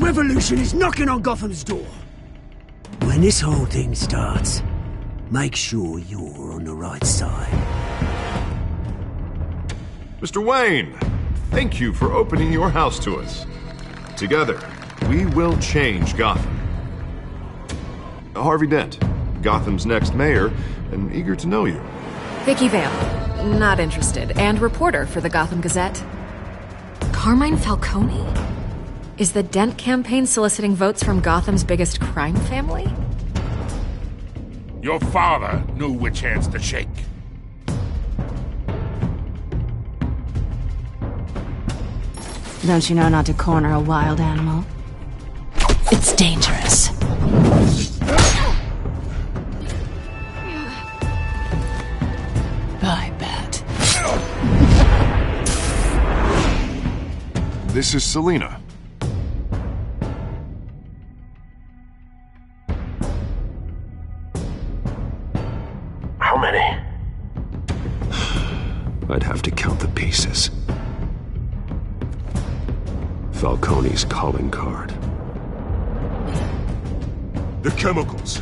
Revolution is knocking on Gotham's door. When this whole thing starts, make sure you're on the right side. Mr. Wayne, thank you for opening your house to us. Together, we will change Gotham. Harvey Dent, Gotham's next mayor, and eager to know you. Vicky Vale, not interested, and reporter for the Gotham Gazette. Carmine Falcone? Is the Dent campaign soliciting votes from Gotham's biggest crime family? Your father knew which hands to shake. Don't you know not to corner a wild animal? It's dangerous. I bet. This is Selina. How many? I'd have to count the pieces. Falcone's calling card. The chemicals.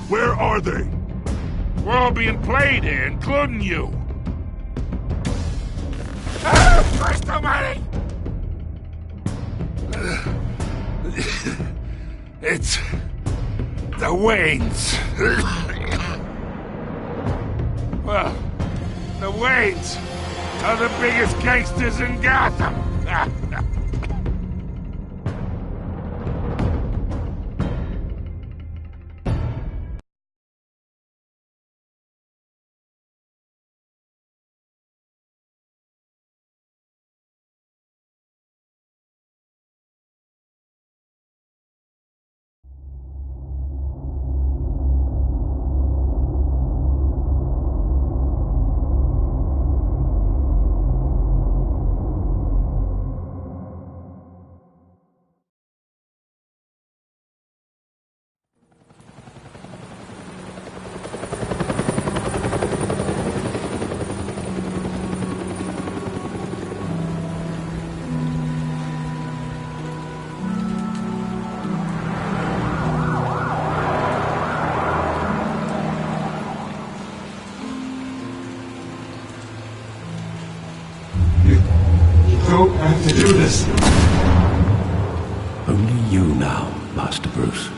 Where are they? We're all being played here, including you. Ah, Christ almighty! It's the Waynes. Well, the Waynes are the biggest gangsters in Gotham. Don't have to do this. Only you now, Master Bruce.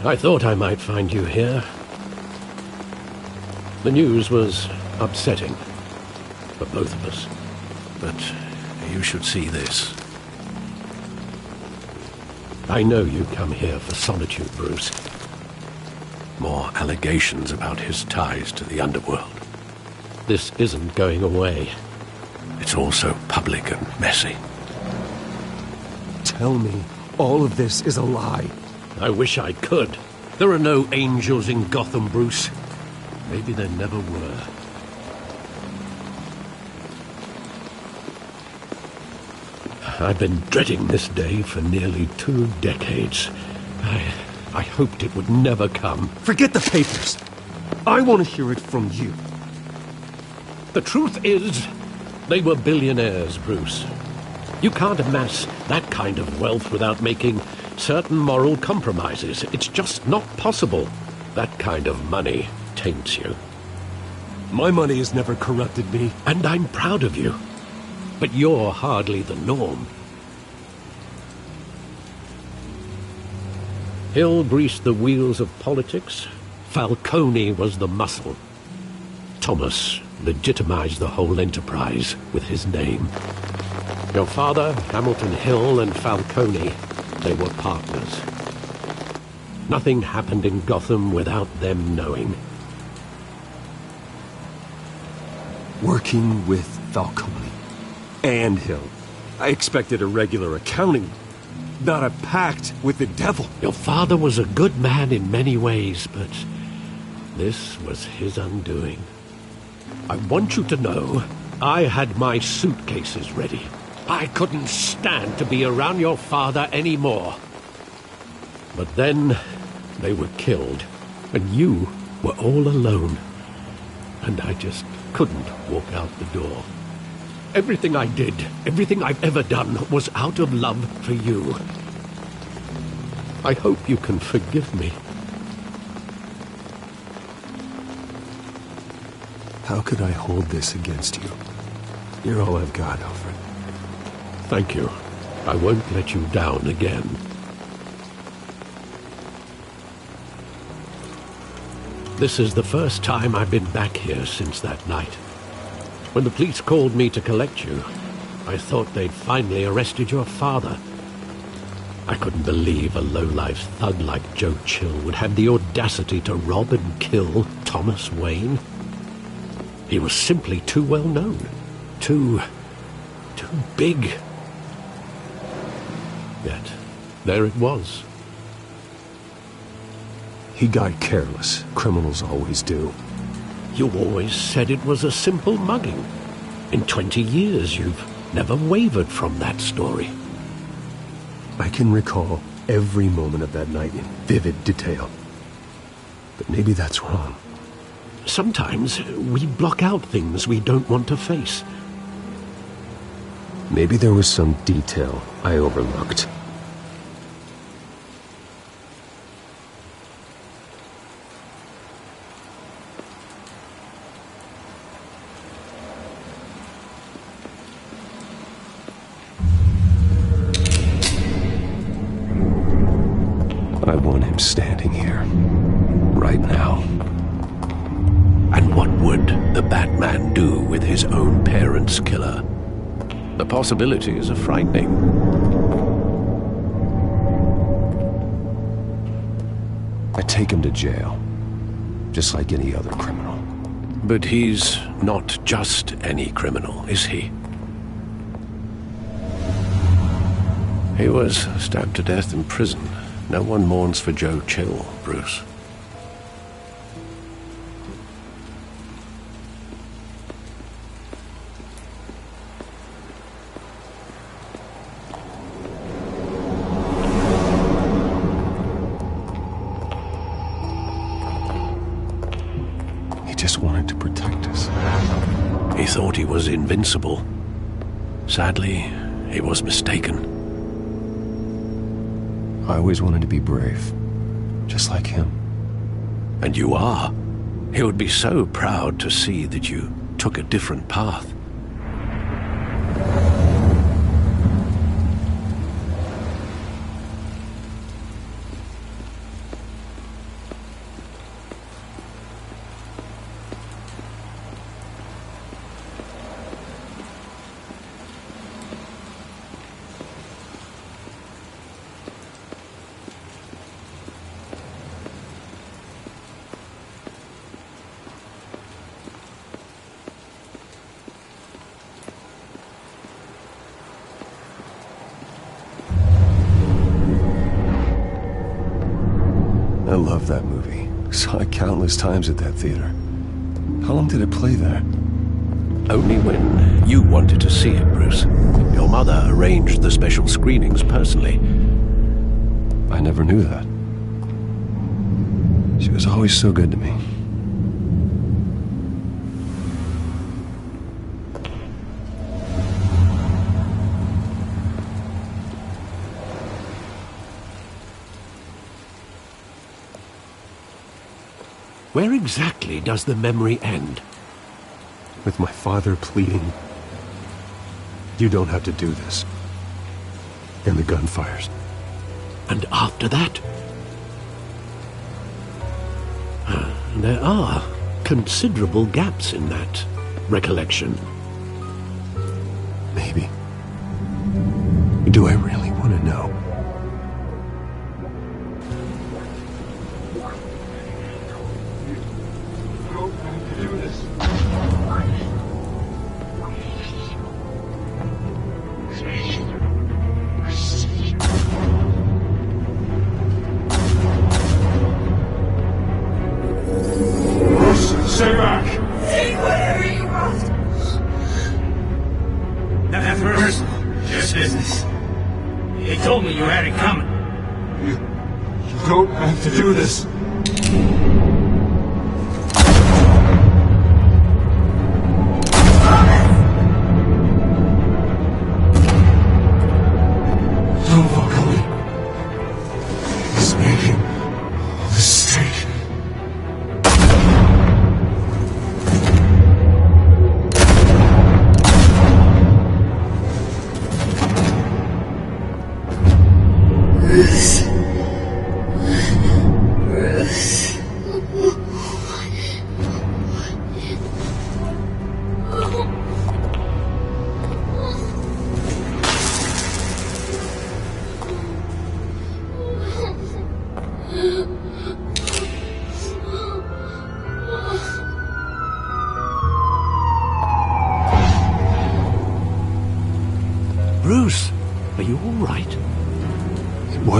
I thought I might find you here. The news was upsetting for both of us. But you should see this. I know you come here for solitude, Bruce. More allegations about his ties to the underworld. This isn't going away. It's also public and messy. Tell me, all of this is a lie. I wish I could. There are no angels in Gotham, Bruce. Maybe there never were. I've been dreading this day for nearly 2 decades. I hoped it would never come. Forget the papers. I want to hear it from you. The truth is, they were billionaires, Bruce. You can't amass that kind of wealth without making certain moral compromises. It's just not possible. That kind of money taints you. My money has never corrupted me. And I'm proud of you. But you're hardly the norm. Hill greased the wheels of politics. Falcone was the muscle. Thomas legitimized the whole enterprise with his name. Your father, Hamilton Hill, and Falcone, they were partners. Nothing happened in Gotham without them knowing. Working with Falcone and Hill. I expected a regular accounting, not a pact with the devil. Your father was a good man in many ways, but this was his undoing. I want you to know, I had my suitcases ready. I couldn't stand to be around your father anymore. But then, they were killed, and you were all alone, and I just couldn't walk out the door. Everything I did, everything I've ever done, was out of love for you. I hope you can forgive me. How could I hold this against you? You're all I've got, Alfred. Thank you. I won't let you down again. This is the first time I've been back here since that night. When the police called me to collect you, I thought they'd finally arrested your father. I couldn't believe a low-life thug like Joe Chill would have the audacity to rob and kill Thomas Wayne. He was simply too well known. Too big. Yet, there it was. He got careless. Criminals always do. You always said it was a simple mugging. In 20 years, you've never wavered from that story. I can recall every moment of that night in vivid detail. But maybe that's wrong. Sometimes we block out things we don't want to face. Maybe there was some detail I overlooked. I want him standing here, right now. And what would the Batman do with his own parents' killer? The possibilities are frightening. I take him to jail, just like any other criminal. But he's not just any criminal, is he? He was stabbed to death in prison. No one mourns for Joe Chill, Bruce. He just wanted to protect us. He thought he was invincible. Sadly, he was mistaken. I always wanted to be brave, just like him. And you are. He would be so proud to see that you took a different path. I love that movie. Saw it countless times at that theater. How long did it play there? Only when you wanted to see it, Bruce. Your mother arranged the special screenings personally. I never knew that. She was always so good to me. Where exactly does the memory end? With my father pleading, "You don't have to do this." And the gun fires. And after that? There are considerable gaps in that recollection. Maybe. Do I really want to know? Stay back! Take whatever you want. Nothing personal, just business. He told me you had it coming. You don't have to do this.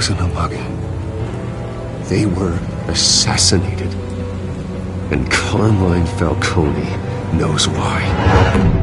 wasn't a muggle. They were assassinated. And Carmine Falcone knows why.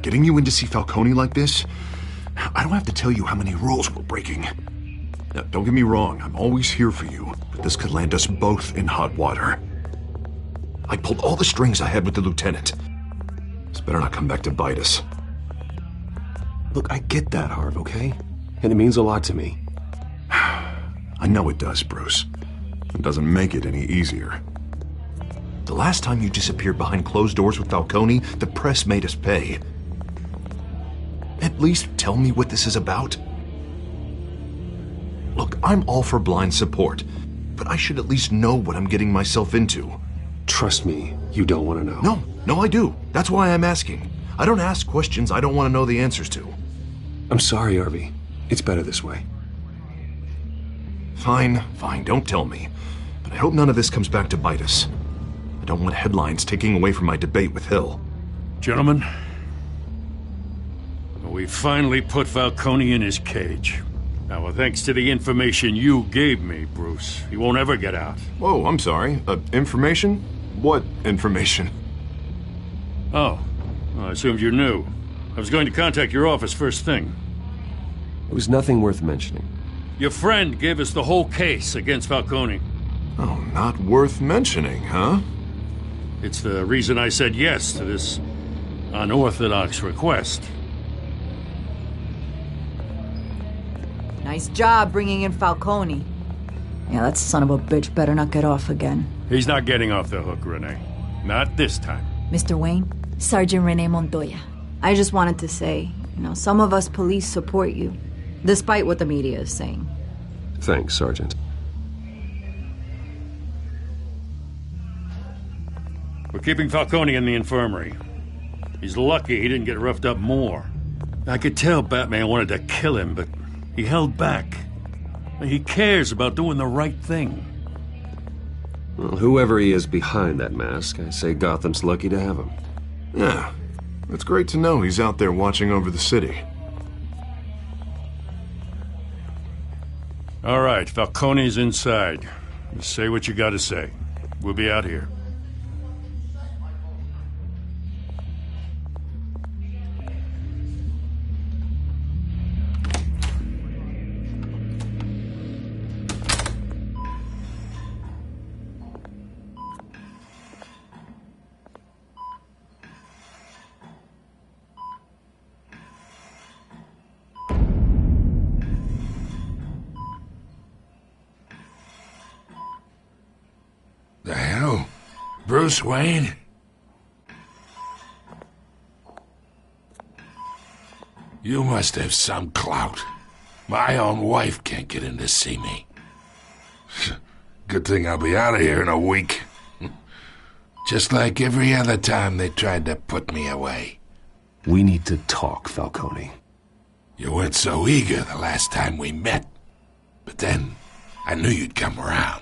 Getting you in to see Falcone like this? I don't have to tell you how many rules we're breaking. Now, don't get me wrong, I'm always here for you, but this could land us both in hot water. I pulled all the strings I had with the lieutenant. This better not come back to bite us. Look, I get that, Harv, okay? And it means a lot to me. I know it does, Bruce. It doesn't make it any easier. The last time you disappeared behind closed doors with Falcone, the press made us pay. At least tell me what this is about. Look, I'm all for blind support, but I should at least know what I'm getting myself into. Trust me, you don't want to know. No, I do. That's why I'm asking. I don't ask questions I don't want to know the answers to. I'm sorry, Harvey. It's better this way. Fine, don't tell me. But I hope none of this comes back to bite us. I don't want headlines taking away from my debate with Hill. Gentlemen, we finally put Falcone in his cage. Now, thanks to the information you gave me, Bruce, he won't ever get out. Whoa, I'm sorry. Information? What information? Oh, well, I assumed you knew. I was going to contact your office first thing. It was nothing worth mentioning. Your friend gave us the whole case against Falcone. Oh, not worth mentioning, huh? It's the reason I said yes to this unorthodox request. Nice job bringing in Falcone. Yeah, that son of a bitch better not get off again. He's not getting off the hook, Renee. Not this time. Mr. Wayne, Sergeant Renee Montoya. I just wanted to say, some of us police support you, despite what the media is saying. Thanks, Sergeant. We're keeping Falcone in the infirmary. He's lucky he didn't get roughed up more. I could tell Batman wanted to kill him, but he held back. He cares about doing the right thing. Well, whoever he is behind that mask, I say Gotham's lucky to have him. Yeah, it's great to know he's out there watching over the city. All right, Falcone's inside. Just say what you gotta say. We'll be out here. The hell? Bruce Wayne? You must have some clout. My own wife can't get in to see me. Good thing I'll be out of here in a week. Just like every other time they tried to put me away. We need to talk, Falcone. You weren't so eager the last time we met. But then, I knew you'd come around.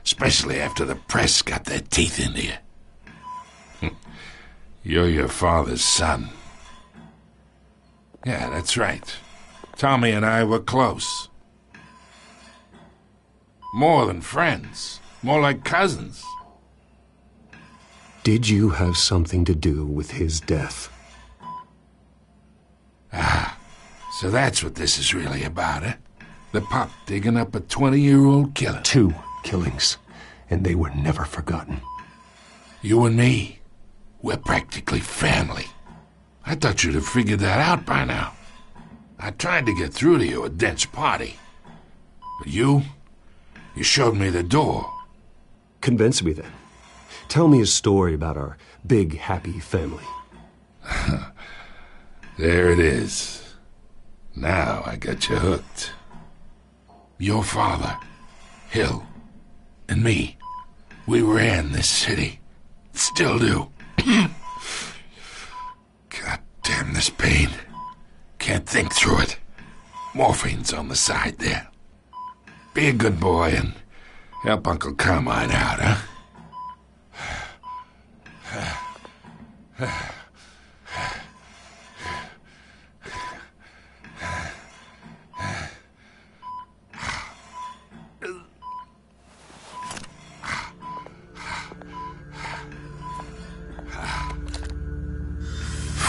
Especially after the press got their teeth into you. You're your father's son. Yeah, that's right. Tommy and I were close. More than friends. More like cousins. Did you have something to do with his death? Ah, so that's what this is really about, eh? The pup digging up a 20-year-old killer. 2 killings, and they were never forgotten. You and me, we're practically family. I thought you'd have figured that out by now. I tried to get through to you at Dent's party. But you You showed me the door. Convince me then. Tell me a story about our big, happy family. There it is. Now I got you hooked. Your father, Hill, and me, we ran this city. Still do. God damn this pain. Can't think through it. Morphine's on the side there. Be a good boy and help Uncle Carmine out, huh?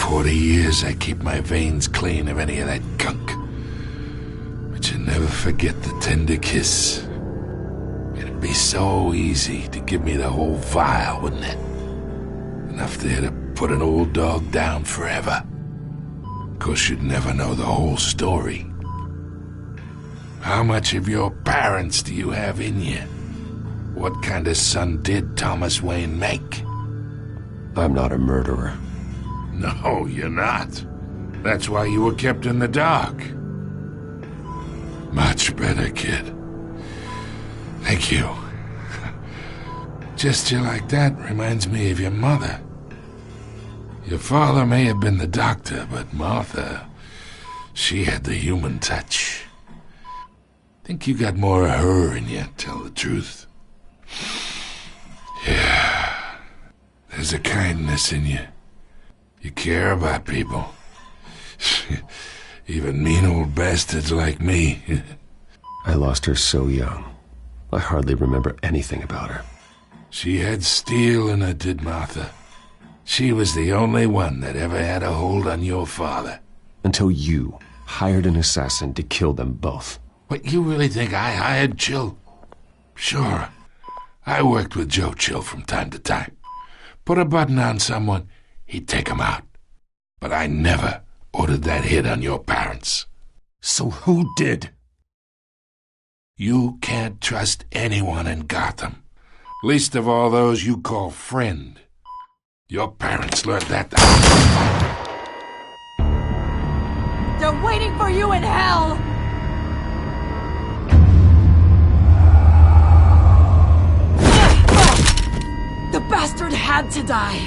40 years I keep my veins clean of any of that gunk. But you never forget the tender kiss. It'd be so easy to give me the whole vial, wouldn't it? Enough there to put an old dog down forever. Of course, you'd never know the whole story. How much of your parents do you have in you? What kind of son did Thomas Wayne make? I'm not a murderer. No, you're not. That's why you were kept in the dark. Much better, kid. Thank you. Gesture like that reminds me of your mother. Your father may have been the doctor, but Martha, she had the human touch. Think you got more of her in you, tell the truth. Yeah. There's a kindness in you. You care about people. Even mean old bastards like me. I lost her so young. I hardly remember anything about her. She had steel in her, did Martha. She was the only one that ever had a hold on your father. Until you hired an assassin to kill them both. What, you really think I hired Chill? Sure. I worked with Joe Chill from time to time. Put a button on someone, he'd take him out. But I never ordered that hit on your parents. So who did? You can't trust anyone in Gotham. Least of all those you call friend. Your parents learned that. They're waiting for you in hell! The bastard had to die!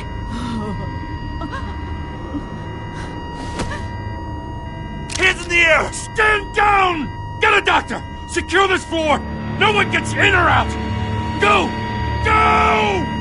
Hands in the air! Stand down! Get a doctor! Secure this floor! No one gets in or out! Go! Go!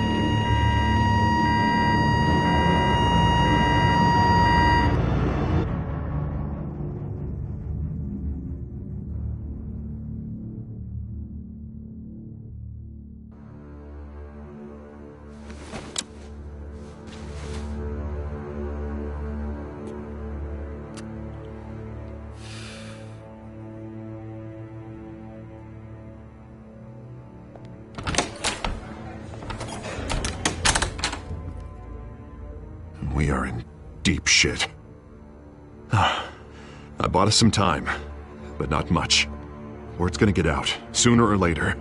We are in deep shit. I bought us some time, but not much. Word's gonna get out, sooner or later.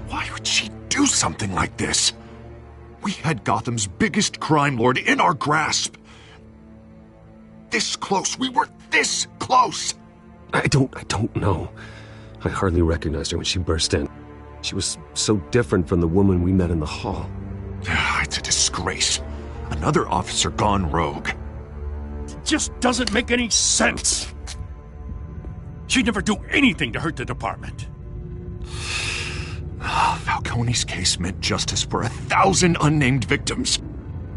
Why would she do something like this? We had Gotham's biggest crime lord in our grasp. This close, we were this close! I don't know. I hardly recognized her when she burst in. She was so different from the woman we met in the hall. It's a disgrace. Another officer gone rogue. It just doesn't make any sense. She'd never do anything to hurt the department. Falcone's case meant justice for 1,000 unnamed victims.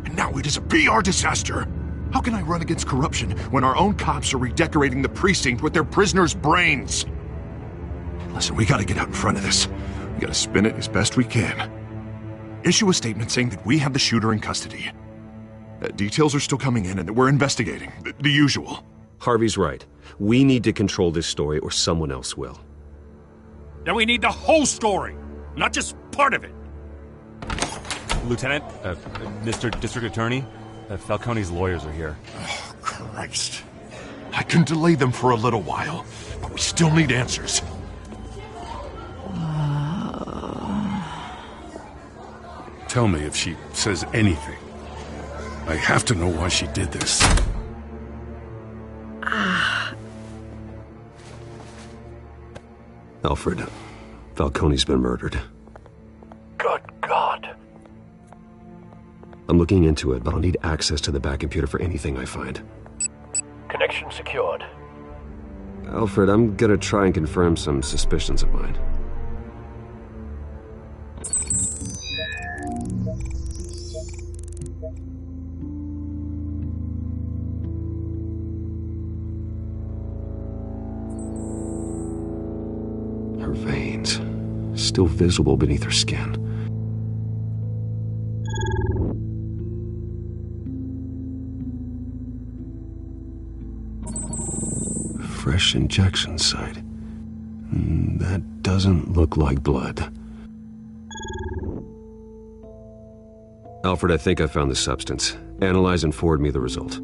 And now it is a PR disaster. How can I run against corruption when our own cops are redecorating the precinct with their prisoners' brains? Listen, we gotta get out in front of this. We gotta spin it as best we can. Issue a statement saying that we have the shooter in custody. Details are still coming in and that we're investigating. The usual. Harvey's right. We need to control this story or someone else will. Then we need the whole story, not just part of it. Lieutenant, Mr. District Attorney, Falcone's lawyers are here. Oh, Christ. I can delay them for a little while, but we still need answers. Tell me if she says anything. I have to know why she did this. Alfred, Falcone's been murdered. Good God. I'm looking into it, but I'll need access to the back computer for anything I find. Connection secured. Alfred, I'm gonna try and confirm some suspicions of mine. Her veins, still visible beneath her skin. Fresh injection site. That doesn't look like blood. Alfred, I think I found the substance. Analyze and forward me the result.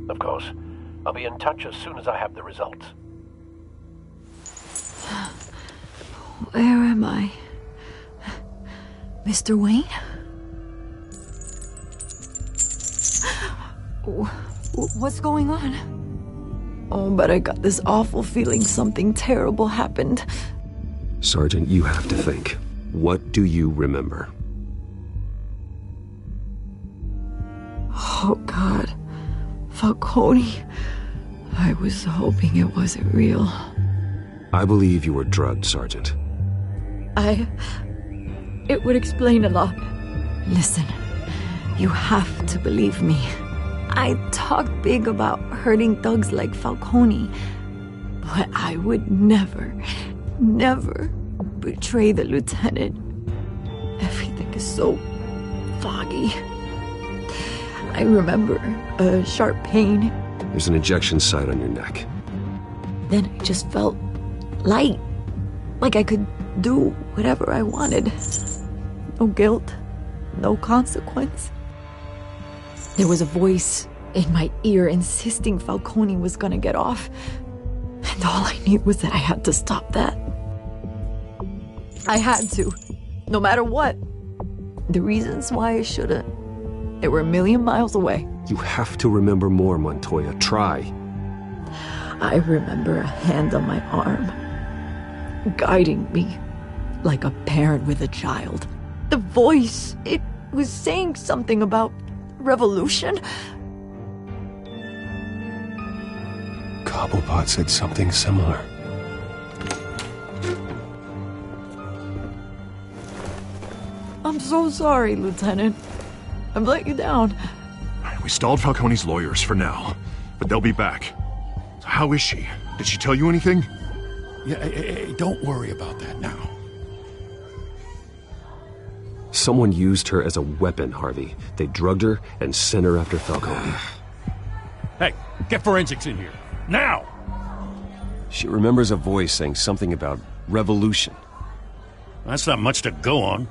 Of course. I'll be in touch as soon as I have the results. Where am I? Mr. Wayne? What's going on? Oh, but I got this awful feeling something terrible happened. Sergeant, you have to think. What do you remember? Oh, God. Falcone. I was hoping it wasn't real. I believe you were drugged, Sergeant. It would explain a lot. Listen, you have to believe me. I talk big about hurting thugs like Falcone, but I would never betray the lieutenant. Everything is so foggy. I remember a sharp pain. There's an injection site on your neck. Then I just felt light, like I could do whatever I wanted. No guilt, no consequence. There was a voice in my ear insisting Falcone was gonna get off. And all I knew was that I had to stop that. I had to, no matter what. The reasons why I shouldn't, they were a million miles away. You have to remember more, Montoya. Try. I remember a hand on my arm, guiding me like a parent with a child. The voice, it was saying something about revolution. Cobblepot said something similar. I'm so sorry, Lieutenant. I've let you down. We stalled Falcone's lawyers for now, but they'll be back. So how is she? Did she tell you anything? Yeah, hey, don't worry about that now. Someone used her as a weapon, Harvey. They drugged her and sent her after Falcone. Hey, get forensics in here. Now! She remembers a voice saying something about revolution. That's not much to go on.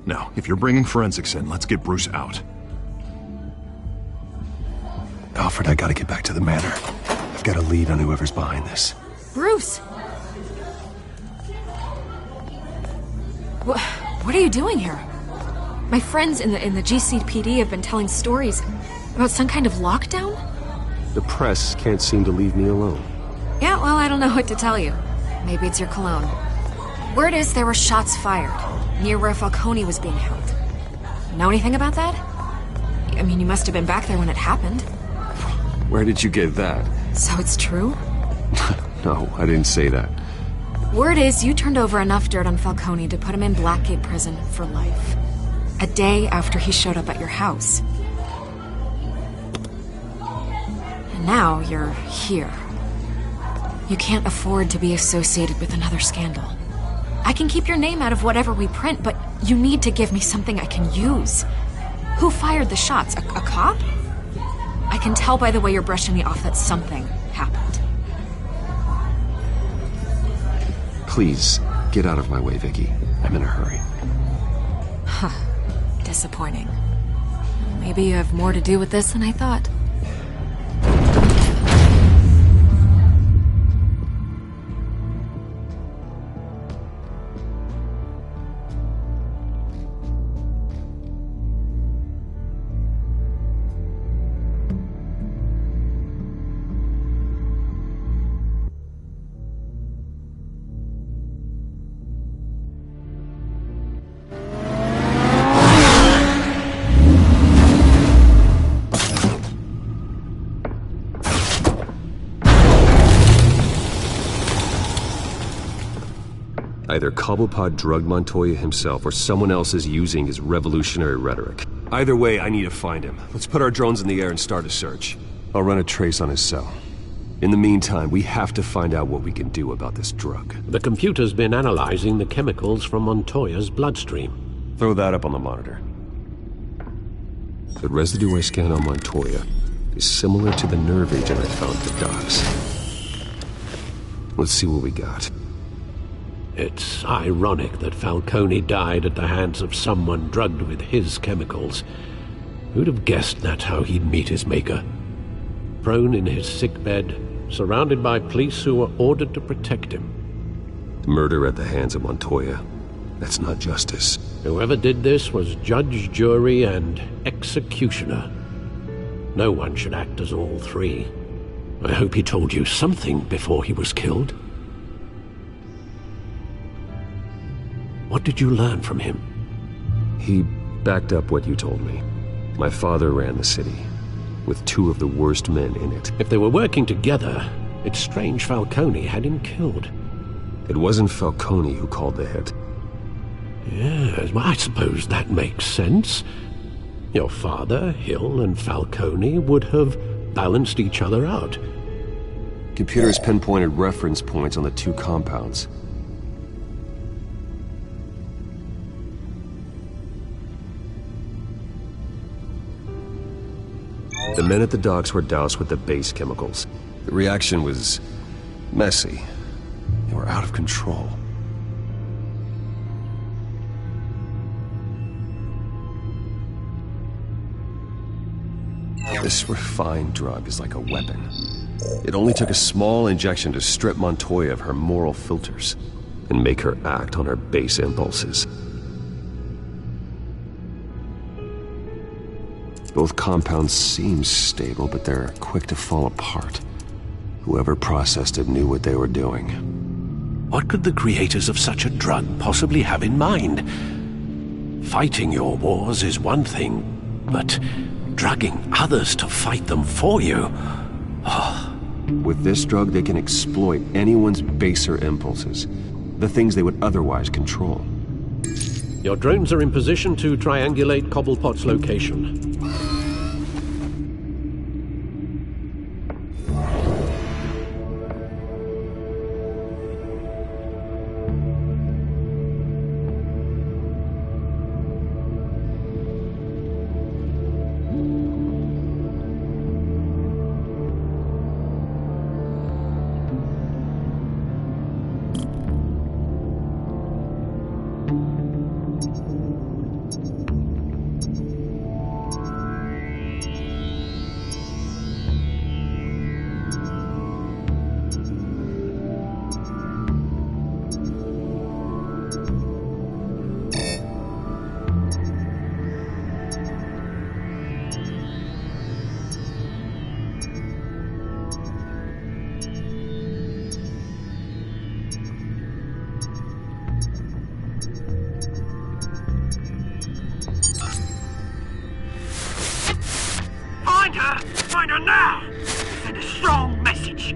Now, if you're bringing forensics in, let's get Bruce out. Alfred, I gotta get back to the manor. I've got a lead on whoever's behind this. Bruce! What are you doing here? My friends in the GCPD have been telling stories about some kind of lockdown? The press can't seem to leave me alone. Yeah, well, I don't know what to tell you. Maybe it's your cologne. Word is there were shots fired near where Falcone was being held. Know anything about that? I mean, you must have been back there when it happened. Where did you get that? So it's true? No, I didn't say that. Word is you turned over enough dirt on Falcone to put him in Blackgate Prison for life. A day after he showed up at your house. And now you're here. You can't afford to be associated with another scandal. I can keep your name out of whatever we print, but you need to give me something I can use. Who fired the shots? A cop? I can tell by the way you're brushing me off that something happened. Please, get out of my way, Vicky. I'm in a hurry. Huh. Disappointing. Maybe you have more to do with this than I thought. Either Cobblepot drugged Montoya himself, or someone else is using his revolutionary rhetoric. Either way, I need to find him. Let's put our drones in the air and start a search. I'll run a trace on his cell. In the meantime, we have to find out what we can do about this drug. The computer's been analyzing the chemicals from Montoya's bloodstream. Throw that up on the monitor. The residue I scanned on Montoya is similar to the nerve agent I found at the docks. Let's see what we got. It's ironic that Falcone died at the hands of someone drugged with his chemicals. Who'd have guessed that's how he'd meet his maker? Prone in his sickbed, surrounded by police who were ordered to protect him. Murder at the hands of Montoya. That's not justice. Whoever did this was judge, jury, and executioner. No one should act as all three. I hope he told you something before he was killed. What did you learn from him? He backed up what you told me. My father ran the city, with two of the worst men in it. If they were working together, it's strange Falcone had him killed. It wasn't Falcone who called the hit. Yes, well, I suppose that makes sense. Your father, Hill, and Falcone would have balanced each other out. Computers pinpointed reference points on the two compounds. The men at the docks were doused with the base chemicals. The reaction was messy. They were out of control. This refined drug is like a weapon. It only took a small injection to strip Montoya of her moral filters and make her act on her base impulses. Both compounds seem stable, but they're quick to fall apart. Whoever processed it knew what they were doing. What could the creators of such a drug possibly have in mind? Fighting your wars is one thing, but drugging others to fight them for you? Oh. With this drug, they can exploit anyone's baser impulses, the things they would otherwise control. Your drones are in position to triangulate Cobblepot's location. Find her now! Send a strong message.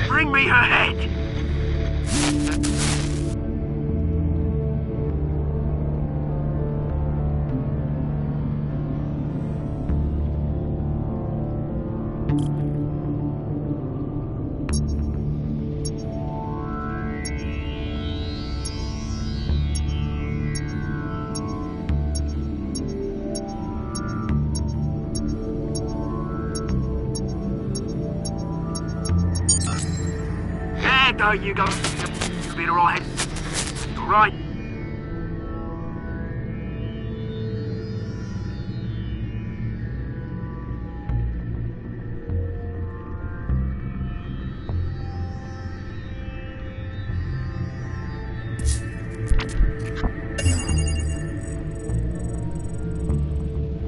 Bring me her head! though, you go. You'll be alright. Alright.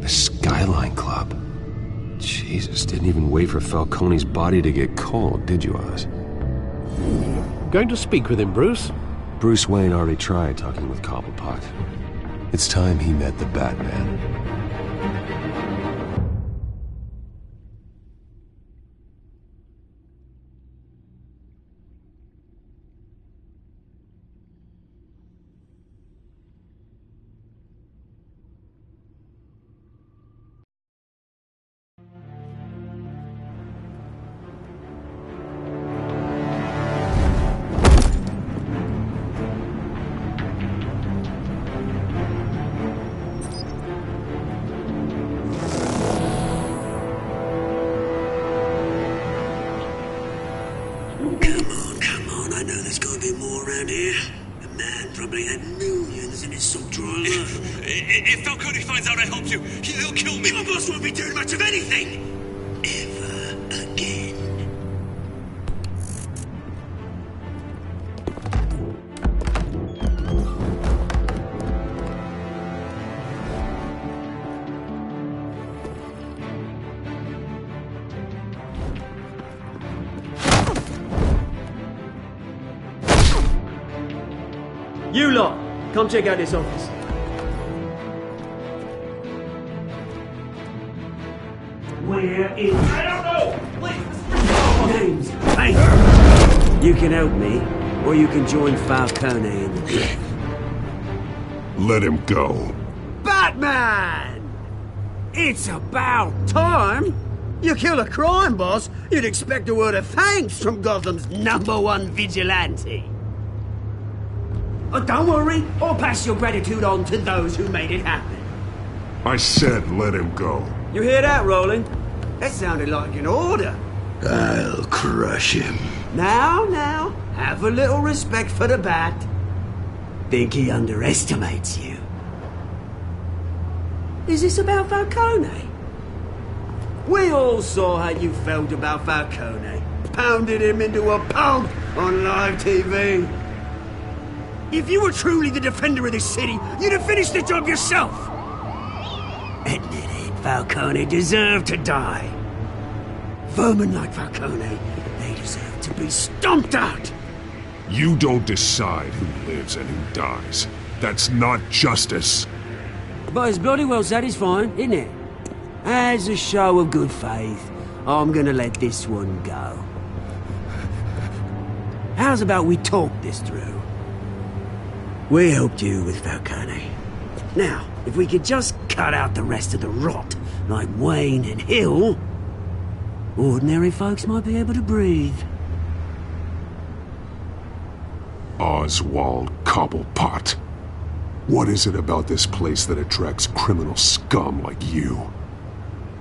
The Skyline Club. Jesus, didn't even wait for Falcone's body to get cold, did you, Oz? Going to speak with him, Bruce? Bruce Wayne already tried talking with Cobblepot. It's time he met the Batman. Come on, I know there's gotta be more around here. The man probably had millions in his sub-drawer alone. If Falcone finds out I helped you, he'll kill me. Your boss won't be doing much of anything! Ever again. You lot, come check out this office. Where is... I don't know! James, hey! You can help me, or you can join Falcone in the death. Let him go. Batman! It's about time! You kill a crime boss, you'd expect a word of thanks from Gotham's #1 vigilante. Oh, don't worry, I'll pass your gratitude on to those who made it happen. I said let him go. You hear that, Roland? That sounded like an order. I'll crush him. Now, have a little respect for the Bat. Think he underestimates you. Is this about Falcone? We all saw how you felt about Falcone. Pounded him into a pulp on live TV. If you were truly the defender of this city, you'd have finished the job yourself. Admit it, Falcone deserved to die. Vermin like Falcone, they deserve to be stomped out. You don't decide who lives and who dies. That's not justice. But it's bloody well satisfying, isn't it? As a show of good faith, I'm gonna let this one go. How's about we talk this through? We helped you with Falcone. Now, if we could just cut out the rest of the rot, like Wayne and Hill, ordinary folks might be able to breathe. Oswald Cobblepot. What is it about this place that attracts criminal scum like you?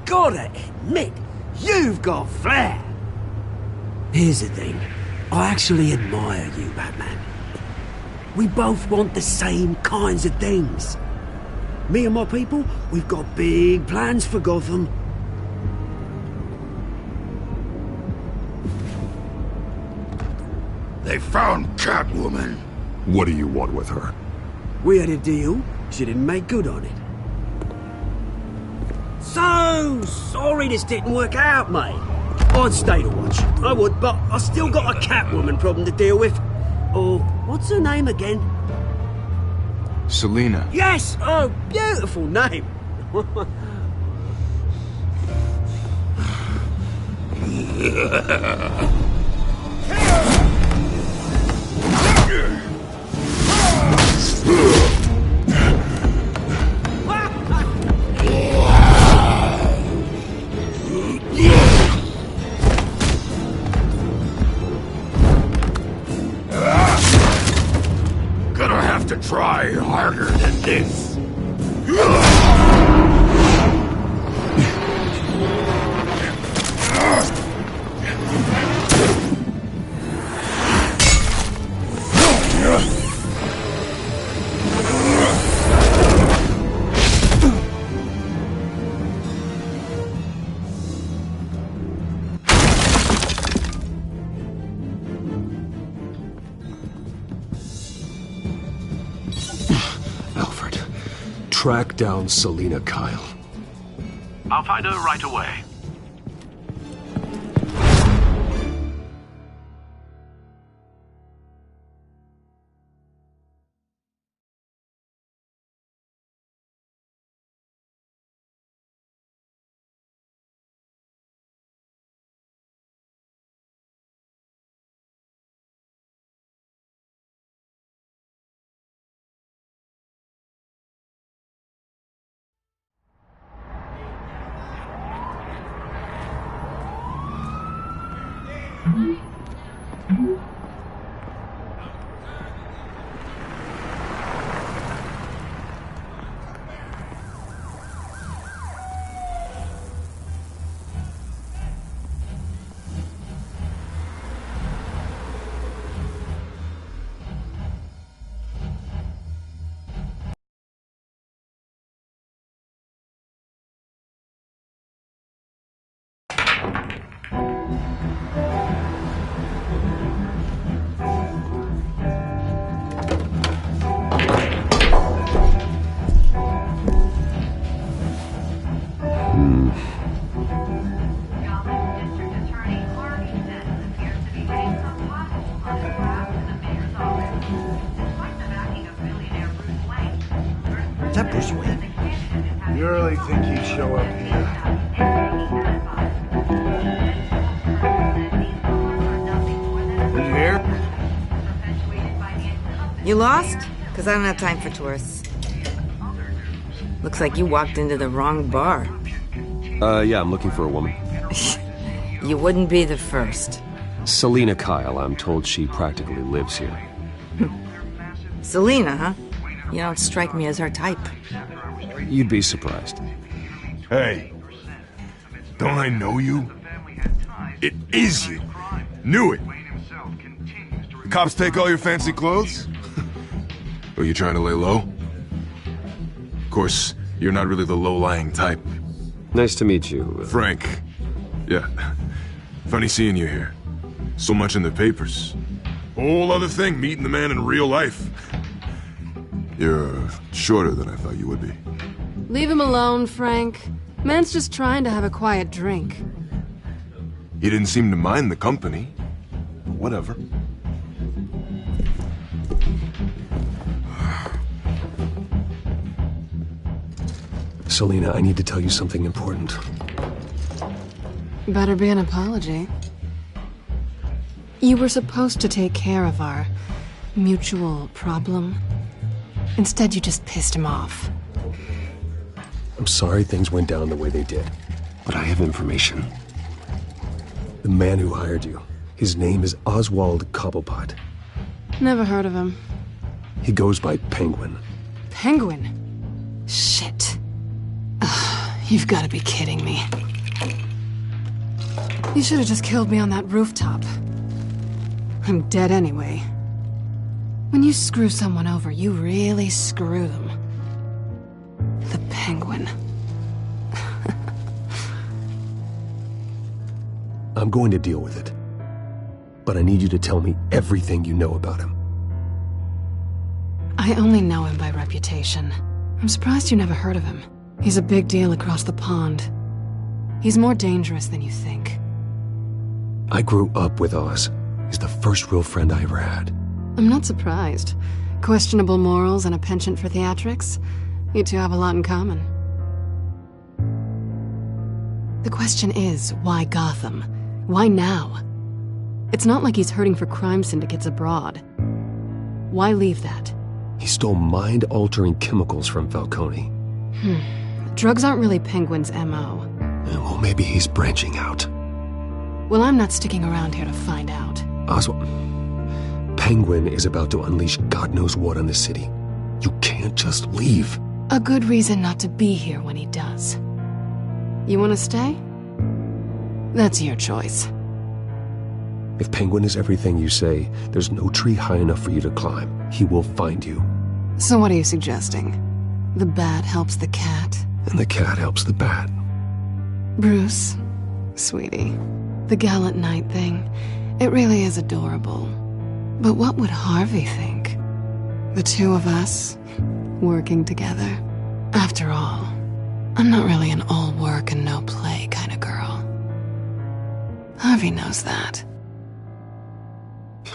Gotta admit, you've got flair. Here's the thing. I actually admire you, Batman. We both want the same kinds of things. Me and my people, we've got big plans for Gotham. They found Catwoman. What do you want with her? We had a deal. She didn't make good on it. So sorry this didn't work out, mate. I'd stay to watch. I would, but I still got a Catwoman problem to deal with. Oh, what's her name again? Selina. Yes! Oh, beautiful name. Gonna have to try harder than this. track down Selina Kyle. I'll find her right away. Is that Bruce Wayne? You really think he'd show up here? Are you here? You lost? Because I don't have time for tourists. Looks like you walked into the wrong bar. Yeah, I'm looking for a woman. You wouldn't be the first. Selina Kyle, I'm told she practically lives here. Selina, huh? You don't strike me as her type. You'd be surprised. Hey, don't I know you? It is you. Knew it. The cops take all your fancy clothes? Are you trying to lay low? Of course, you're not really the low-lying type. Nice to meet you. Frank. Yeah. Funny seeing you here. So much in the papers. Whole other thing, meeting the man in real life. You're shorter than I thought you would be. Leave him alone, Frank. Man's just trying to have a quiet drink. He didn't seem to mind the company. Whatever. Selina, I need to tell you something important. Better be an apology. You were supposed to take care of our mutual problem. Instead, you just pissed him off. I'm sorry things went down the way they did, but I have information. The man who hired you, his name is Oswald Cobblepot. Never heard of him. He goes by Penguin. Penguin? Shit. Ugh, you've got to be kidding me. You should have just killed me on that rooftop. I'm dead anyway. When you screw someone over, you really screw them. The Penguin. I'm going to deal with it. But I need you to tell me everything you know about him. I only know him by reputation. I'm surprised you never heard of him. He's a big deal across the pond. He's more dangerous than you think. I grew up with Oz. He's the first real friend I ever had. I'm not surprised. Questionable morals and a penchant for theatrics? You two have a lot in common. The question is, why Gotham? Why now? It's not like he's hurting for crime syndicates abroad. Why leave that? He stole mind-altering chemicals from Falcone. Drugs aren't really Penguin's M.O. Well, maybe he's branching out. Well, I'm not sticking around here to find out. Oswald, Penguin is about to unleash God knows what on the city. You can't just leave. A good reason not to be here when he does. You want to stay? That's your choice. If Penguin is everything you say, there's no tree high enough for you to climb. He will find you. So what are you suggesting? The bat helps the cat? And the cat helps the bat. Bruce, sweetie, the gallant knight thing, it really is adorable. But what would Harvey think? The two of us, working together. After all, I'm not really an all work and no play kind of girl. Harvey knows that.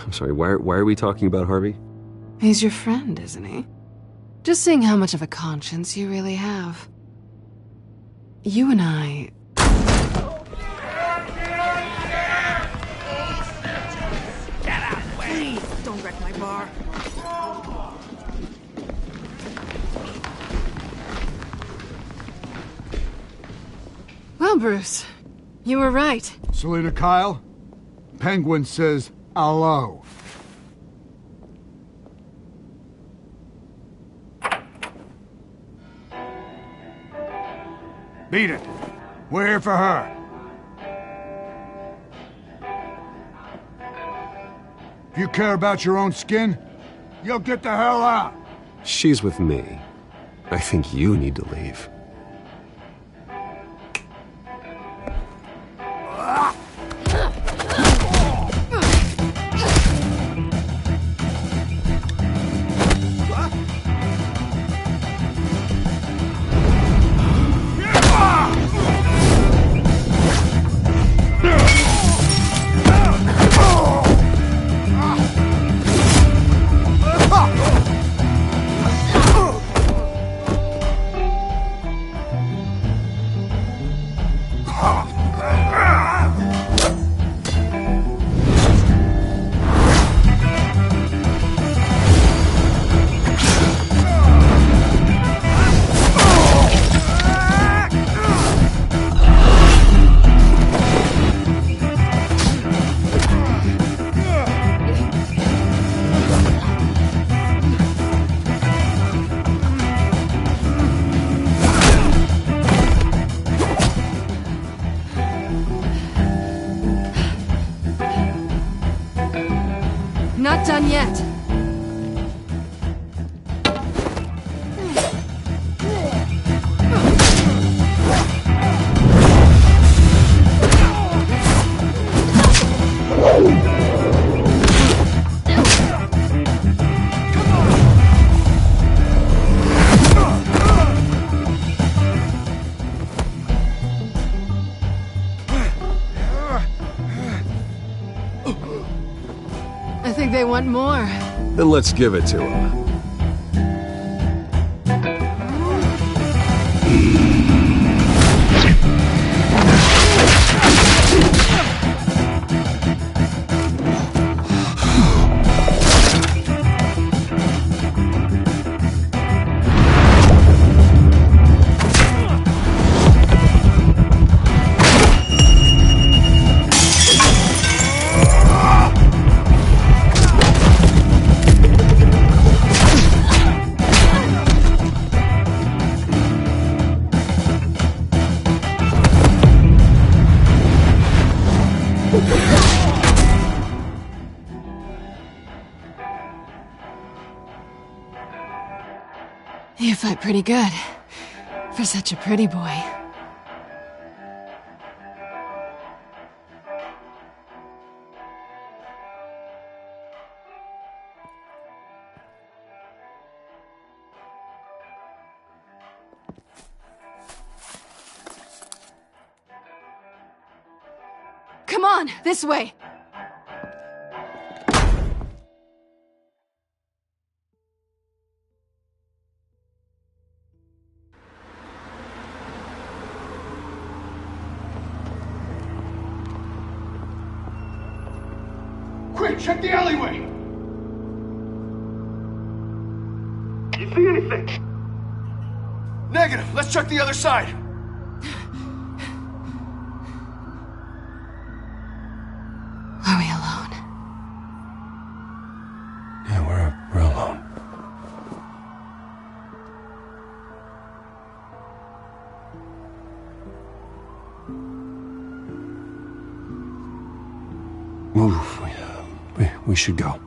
I'm sorry, why are we talking about Harvey? He's your friend, isn't he? Just seeing how much of a conscience you really have. You and I... Please, don't wreck my bar. Well, Bruce, you were right. Selena Kyle, Penguin says hello. Beat it. We're here for her. If you care about your own skin, you'll get the hell out. She's with me. I think you need to leave. Not done yet. I think they want more. Then let's give it to them. You fight pretty good. For such a pretty boy. Come on, this way! Quick, check the alleyway! You see anything? Negative. Let's check the other side. Are we alone? Yeah, we're alone. Move. We should go.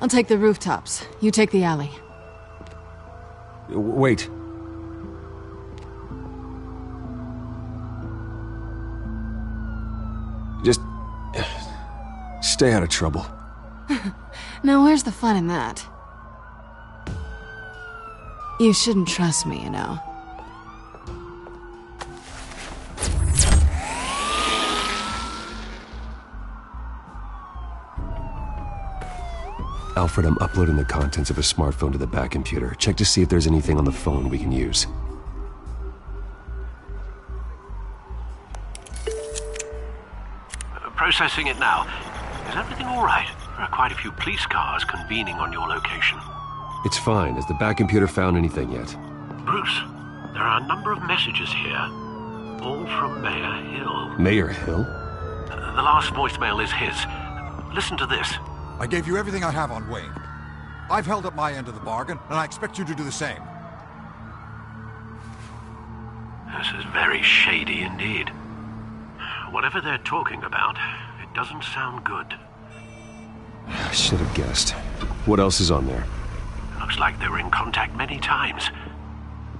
I'll take the rooftops. You take the alley. Wait. Just stay out of trouble. Now where's the fun in that? You shouldn't trust me, you know. Alfred, I'm uploading the contents of a smartphone to the back computer. Check to see if there's anything on the phone we can use. Processing it now. Is everything all right? There are quite a few police cars convening on your location. It's fine. Has the back computer found anything yet? Bruce, there are a number of messages here. All from Mayor Hill. Mayor Hill? The last voicemail is his. Listen to this. I gave you everything I have on Wayne. I've held up my end of the bargain, and I expect you to do the same. This is very shady indeed. Whatever they're talking about, it doesn't sound good. I should have guessed. What else is on there? Looks like they were in contact many times.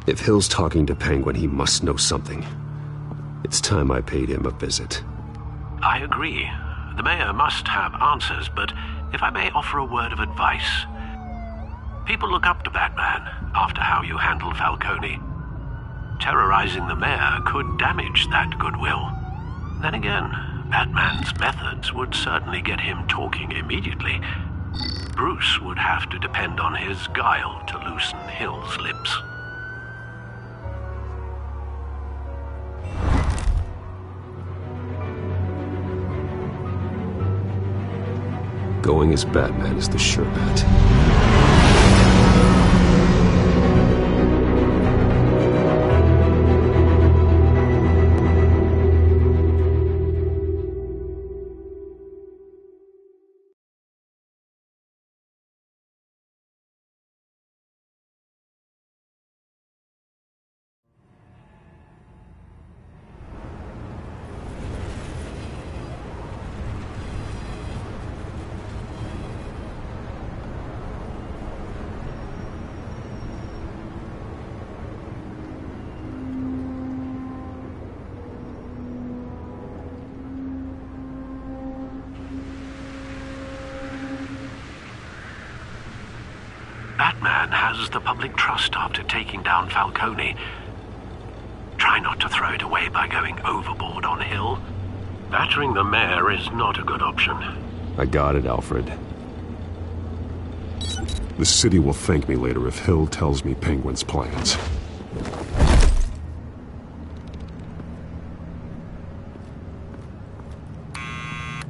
If Hill's talking to Penguin, he must know something. It's time I paid him a visit. I agree. The mayor must have answers, but if I may offer a word of advice. People look up to Batman after how you handled Falcone. Terrorizing the mayor could damage that goodwill. Then again, Batman's methods would certainly get him talking immediately. Bruce would have to depend on his guile to loosen Hill's lips. Going as Batman is the sure bet. Batman has the public trust after taking down Falcone. Try not to throw it away by going overboard on Hill. Battering the mayor is not a good option. I got it, Alfred. The city will thank me later if Hill tells me Penguin's plans.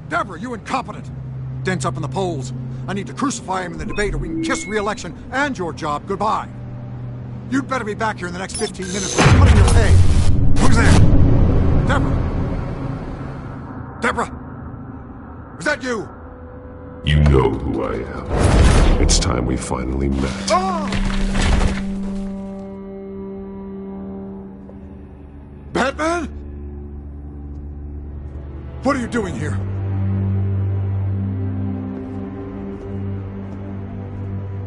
Deborah, you incompetent! Dent's up in the polls. I need to crucify him in the debate or we can kiss re-election and your job goodbye. You'd better be back here in the next 15 minutes or I'm cutting your pay. Who's there? Deborah? Deborah? Is that you? You know who I am. It's time we finally met. Ah! Batman? What are you doing here?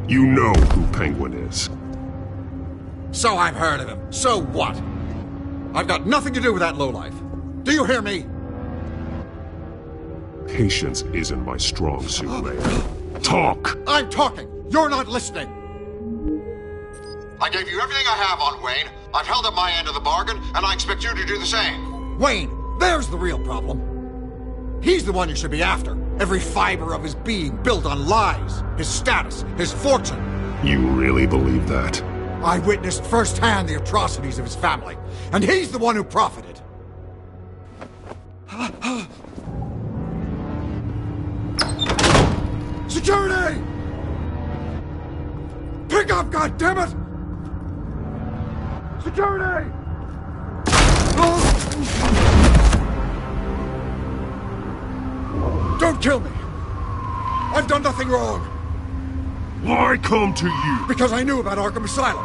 You know who Penguin is. So I've heard of him. So what? I've got nothing to do with that lowlife. Do you hear me? Patience isn't my strong suit, Mayor. Talk! I'm talking. You're not listening. I gave you everything I have on Wayne. I've held up my end of the bargain, and I expect you to do the same. Wayne, there's the real problem. He's the one you should be after. Every fiber of his being built on lies, his status, his fortune. You really believe that? I witnessed firsthand the atrocities of his family, and he's the one who profited. Security! Pick up, goddammit! Security! Don't kill me! I've done nothing wrong! Why come to you? Because I knew about Arkham Asylum,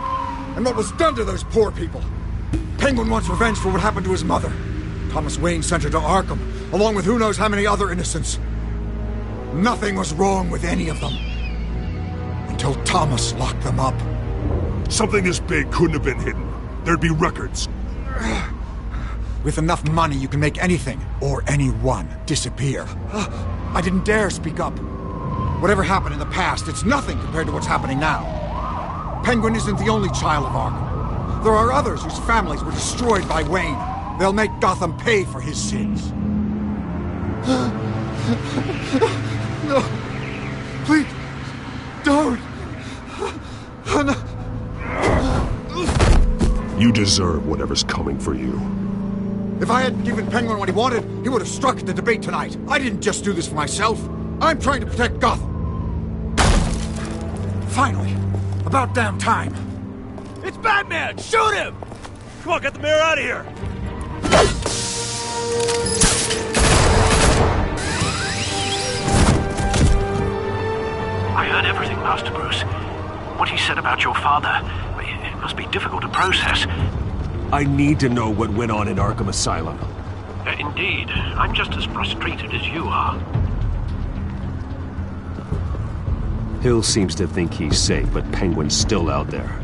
and what was done to those poor people. Penguin wants revenge for what happened to his mother. Thomas Wayne sent her to Arkham, along with who knows how many other innocents. Nothing was wrong with any of them. Until Thomas locked them up. Something this big couldn't have been hidden. There'd be records. With enough money, you can make anything, or anyone, disappear. I didn't dare speak up. Whatever happened in the past, it's nothing compared to what's happening now. Penguin isn't the only child of Arkham. There are others whose families were destroyed by Wayne. They'll make Gotham pay for his sins. No. Please. Don't. You deserve whatever's coming for you. If I hadn't given Penguin what he wanted, he would have struck at the debate tonight. I didn't just do this for myself. I'm trying to protect Gotham. Finally. About damn time. It's Batman! Shoot him! Come on, get the mayor out of here! I heard everything, Master Bruce. What he said about your father, it must be difficult to process. I need to know what went on in Arkham Asylum. Indeed. I'm just as frustrated as you are. Hill seems to think he's safe, but Penguin's still out there.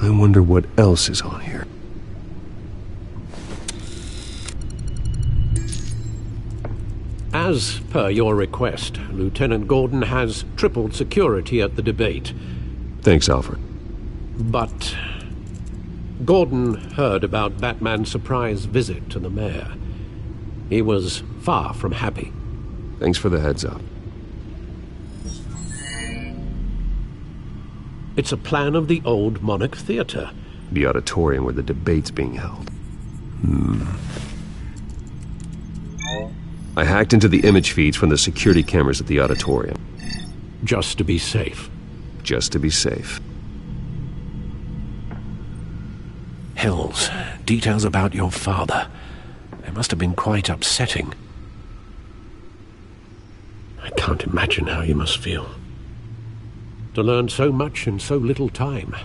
I wonder what else is on here. As per your request, Lieutenant Gordon has tripled security at the debate. Thanks, Alfred. But Gordon heard about Batman's surprise visit to the mayor. He was far from happy. Thanks for the heads up. It's a plan of the old Monarch Theater. The auditorium where the debate's being held. I hacked into the image feeds from the security cameras at the auditorium. Just to be safe. Just to be safe. Hills, details about your father. They must have been quite upsetting. I can't imagine how you must feel. To learn so much in so little time.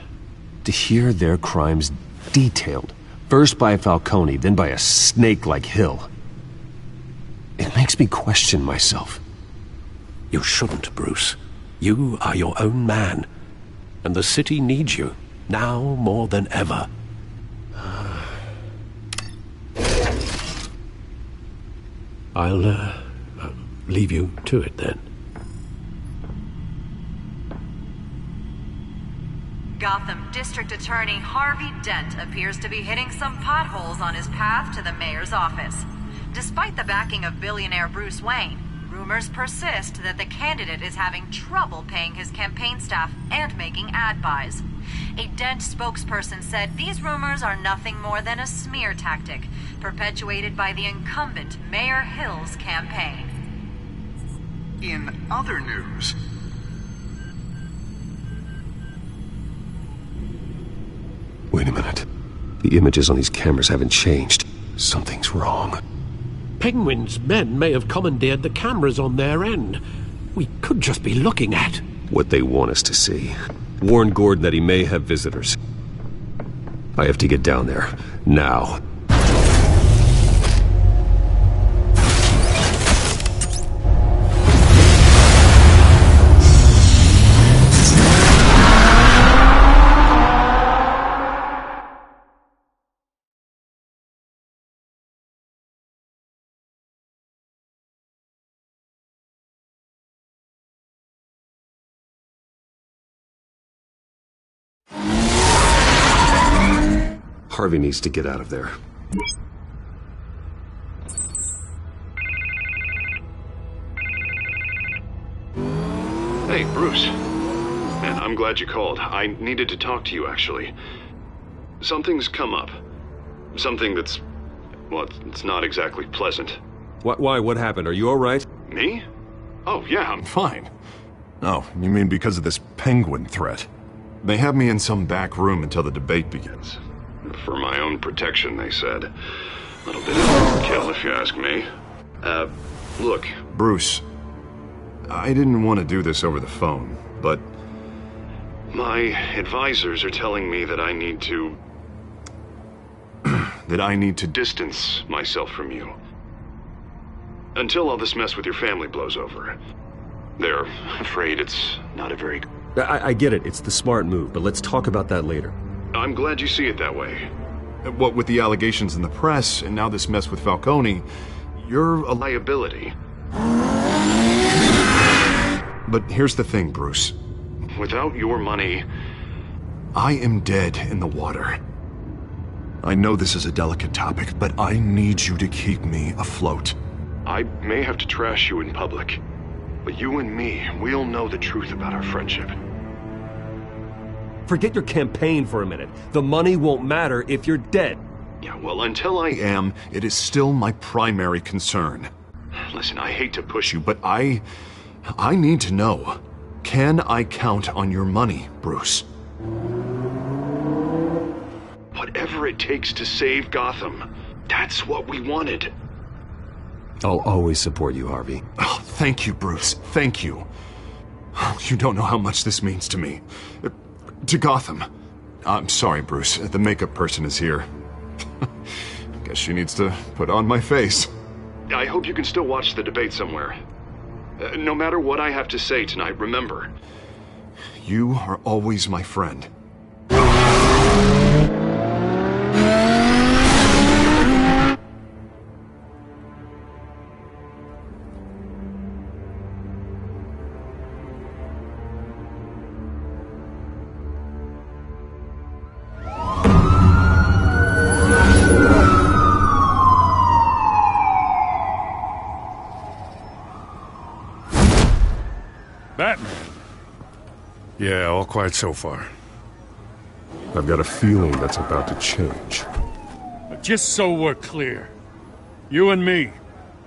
To hear their crimes detailed, first by Falcone, then by a snake like Hill. It makes me question myself. You shouldn't, Bruce. You are your own man. And the city needs you, now more than ever. I'll leave you to it then. Gotham District Attorney Harvey Dent appears to be hitting some potholes on his path to the mayor's office. Despite the backing of billionaire Bruce Wayne, rumors persist that the candidate is having trouble paying his campaign staff and making ad buys. A Dent spokesperson said these rumors are nothing more than a smear tactic, perpetuated by the incumbent Mayor Hill's campaign. In other news... Wait a minute. The images on these cameras haven't changed. Something's wrong. Penguin's men may have commandeered the cameras on their end. We could just be looking at what they want us to see. Warn Gordon that he may have visitors. I have to get down there. Now. Harvey needs to get out of there. Hey, Bruce. Man, I'm glad you called. I needed to talk to you, actually. Something's come up. Something that's... well, it's not exactly pleasant. Why? What happened? Are you all right? Me? Oh, yeah, I'm fine. Oh, you mean because of this Penguin threat? They have me in some back room until the debate begins. For my own protection, they said. A little bit of overkill, if you ask me. Look, Bruce, I didn't want to do this over the phone, but my advisors are telling me that I need to... that I need to distance myself from you. Until all this mess with your family blows over. They're afraid it's not a very... I get it, it's the smart move, but let's talk about that later. I'm glad you see it that way. What with the allegations in the press, and now this mess with Falcone, you're a liability. But here's the thing, Bruce. Without your money, I am dead in the water. I know this is a delicate topic, but I need you to keep me afloat. I may have to trash you in public, but you and me, we'll know the truth about our friendship. Forget your campaign for a minute. The money won't matter if you're dead. Yeah, well, until I am, it is still my primary concern. Listen, I hate to push you, but I need to know. Can I count on your money, Bruce? Whatever it takes to save Gotham, that's what we wanted. I'll always support you, Harvey. Oh, thank you, Bruce. Thank you. You don't know how much this means to me. To Gotham. I'm sorry, Bruce. The makeup person is here. Guess she needs to put on my face. I hope you can still watch the debate somewhere. No matter what I have to say tonight, remember, you are always my friend. Batman. Yeah, all quiet so far. I've got a feeling that's about to change. Just so we're clear, you and me,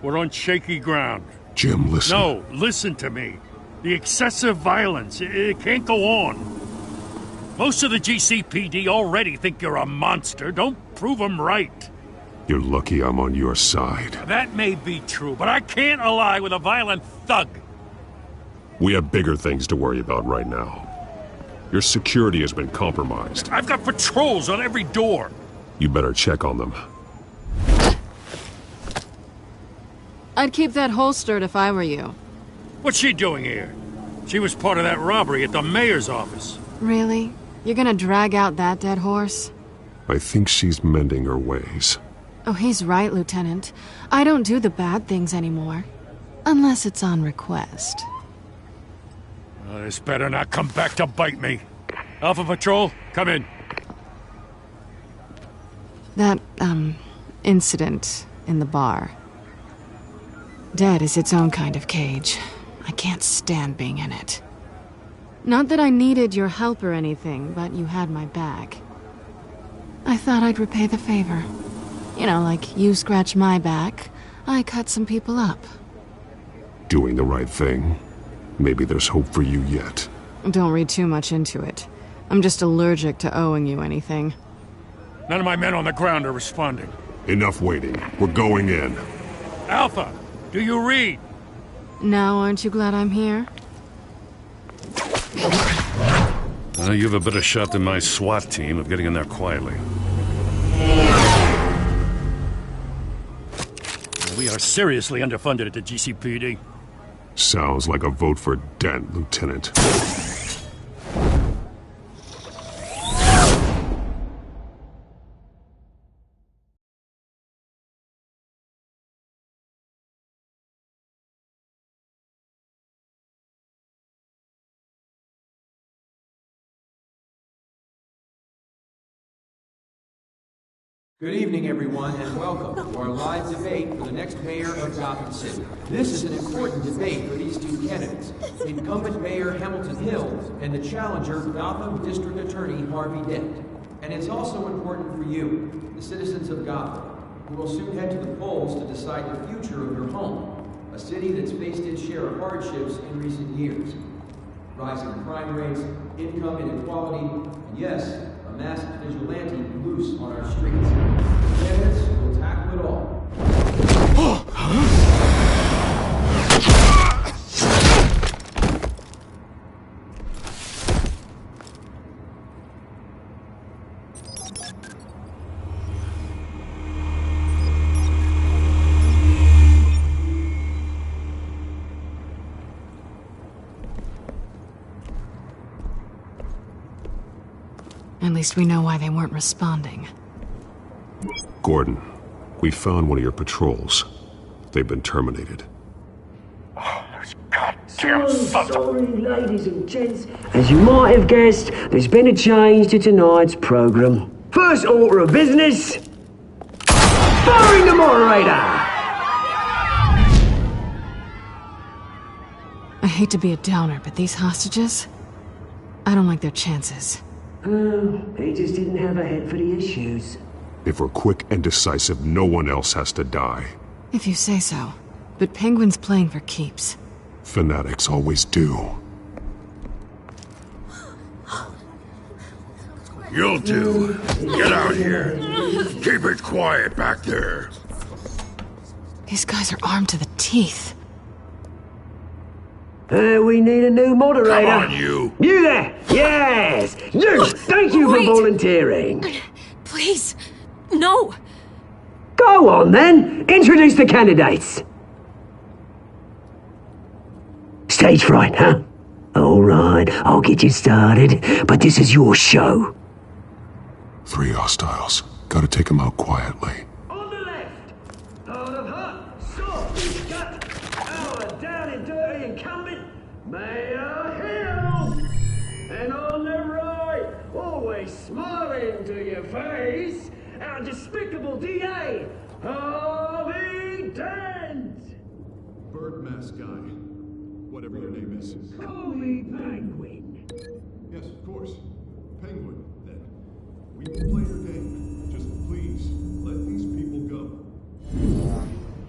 we're on shaky ground. Jim, listen. No, listen to me. The excessive violence, it can't go on. Most of the GCPD already think you're a monster. Don't prove them right. You're lucky I'm on your side. That may be true, but I can't ally with a violent thug. We have bigger things to worry about right now. Your security has been compromised. I've got patrols on every door. You better check on them. I'd keep that holstered if I were you. What's she doing here? She was part of that robbery at the mayor's office. Really? You're gonna drag out that dead horse? I think she's mending her ways. Oh, he's right, Lieutenant. I don't do the bad things anymore. Unless it's on request. This better not come back to bite me. Alpha Patrol, come in. That, incident in the bar. Dead is its own kind of cage. I can't stand being in it. Not that I needed your help or anything, but you had my back. I thought I'd repay the favor. You know, like you scratch my back, I cut some people up. Doing the right thing. Maybe there's hope for you yet. Don't read too much into it. I'm just allergic to owing you anything. None of my men on the ground are responding. Enough waiting. We're going in. Alpha, do you read? Now, aren't you glad I'm here? You have a better shot than my SWAT team of getting in there quietly. We are seriously underfunded at the GCPD. Sounds like a vote for Dent, Lieutenant. Good evening, everyone, and welcome to our live debate for the next mayor of Gotham City. This is an important debate for these two candidates, incumbent Mayor Hamilton Hill and the challenger, Gotham District Attorney Harvey Dent. And it's also important for you, the citizens of Gotham, who will soon head to the polls to decide the future of your home, a city that's faced its share of hardships in recent years. Rising crime rates, income inequality, and yes, a masked vigilante loose on our streets. Candidates will tackle it all. At least we know why they weren't responding. Gordon, we found one of your patrols. They've been terminated. Sorry, ladies and gents. As you might have guessed, there's been a change to tonight's program. First order of business, firing the moderator! I hate to be a downer, but these hostages? I don't like their chances. He just didn't have a head for the issues. If we're quick and decisive, no one else has to die. If you say so. But Penguin's playing for keeps. Fanatics always do. You'll do. Get out here. Keep it quiet back there. These guys are armed to the teeth. We need a new moderator. Come on, you. You there! Yes! You! Thank you for volunteering. Please, no. Go on, then. Introduce the candidates. Stage fright, huh? All right, I'll get you started, but this is your show. 3 hostiles. Gotta take them out quietly. On the left, hard of heart, soft, gut, our down and dirty incumbent, Mayor Hill. And on the right, always smiling to your face, our despicable DA, Harvey Dent. Bird mask guy. Whatever your name is. Call me Penguin. Yes, of course. Penguin, then. We will play your game. Just please, let these people go.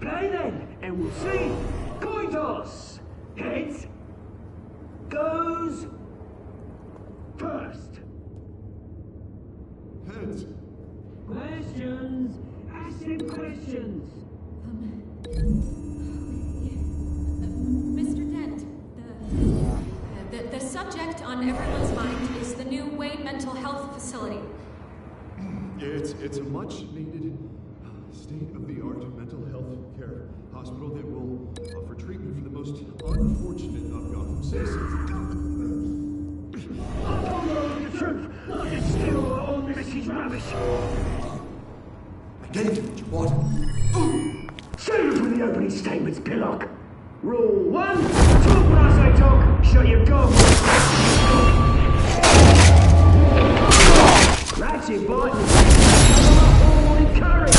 Play then, and we'll see. Coin toss. Heads goes first. Heads. Questions. Ask him questions. Mr. Dent, the subject on everyone's mind is the new Wayne Mental Health Facility. It's a much-needed, state-of-the-art mental health care hospital that will offer treatment for the most unfortunate of Gotham citizens. I don't know the truth. It's still all Mrs. Rubbish. I gave you what you wanted. Save it for the opening statements, Pillock. Rule 1, talk when I say talk, shut your gob. Ratchet button. Courage.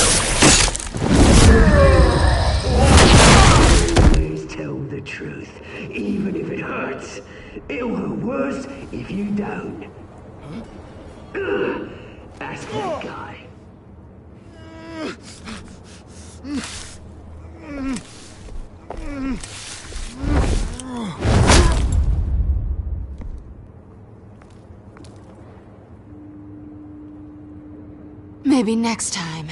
Always tell the truth, even if it hurts. It'll hurt worse if you don't. That's that guy. Maybe next time.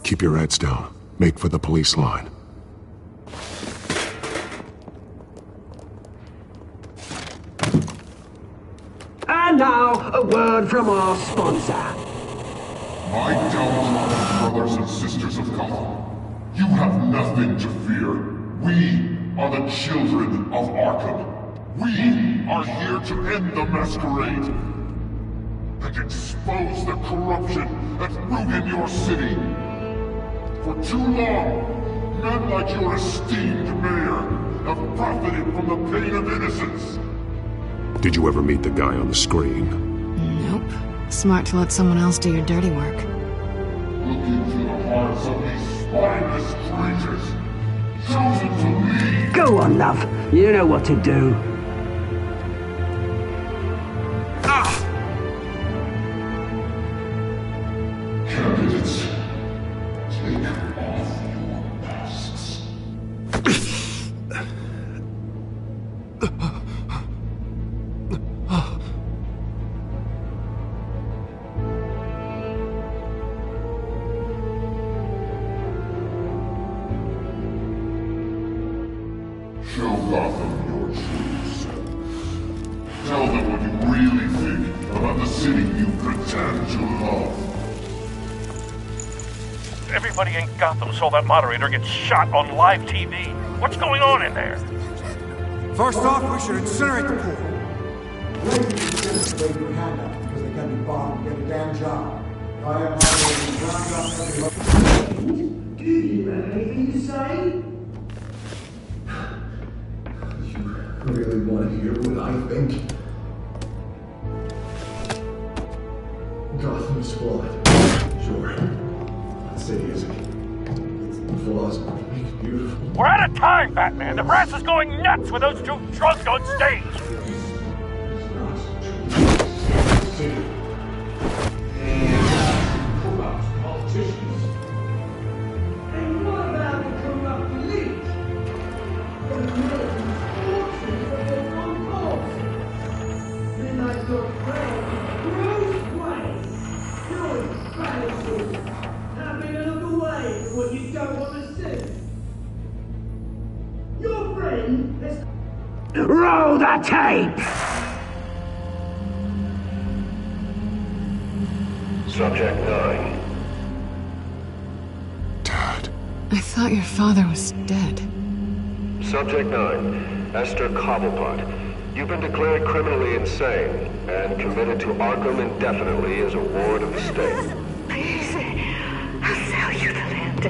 Keep your heads down. Make for the police line. And now, a word from our sponsor. My downtrodden brothers and sisters of Gotham, you have nothing to fear. We are the children of Arkham. We are here to end the masquerade and expose the corruption that ruined your city. For too long, men like your esteemed mayor have profited from the pain of innocence. Did you ever meet the guy on the screen? Nope. Smart to let someone else do your dirty work. Look into the hearts of these spineless creatures, chosen to lead. Go on, love. You know what to do. Candidates, Everybody in Gotham saw that moderator get shot on live TV. What's going on in there? First off, we should incinerate the pool. Wait for handouts because they can be bombed and get a damn job. I am Do you have anything to say? You really want to hear what I think? Gotham's flawed. Sure. The city isn't. It's flaws that make it beautiful. We're out of time, Batman. The brass is going nuts with those two drunks on stage. And what about the corrupt elite? The militant forces of their own cause? Then I got Bruce Wayne, doing battlefield, having a look away from what you don't want to see. Your friend has... Roll the tape! Subject 9. I thought your father was dead. Subject 9, Esther Cobblepot. You've been declared criminally insane and committed to Arkham indefinitely as a ward of the state. Please, I'll sell you the land.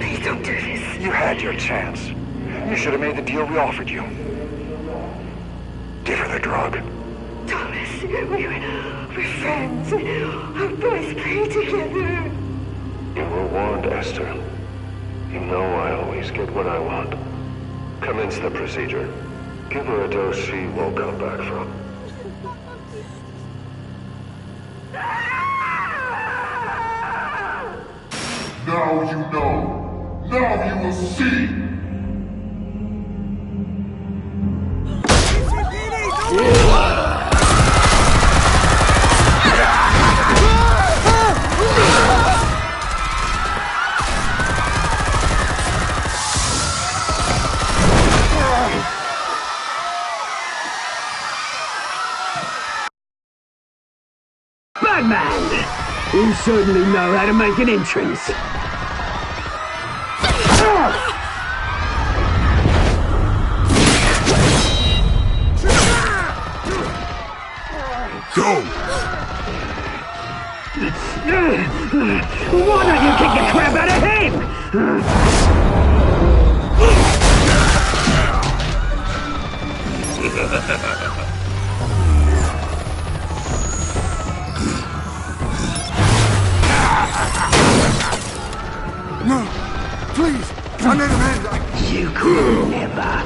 Please don't do this. You had your chance. You should have made the deal we offered you. Give her the drug. Thomas, we're friends. Our boys play together. You were warned, Esther. You know I always get what I want. Commence the procedure. Give her a dose she won't come back from. Now you know. Now you will see. Batman! You certainly know how to make an entrance. Go! Why don't you kick the crap out of him? No, please, I need a hand. You could never.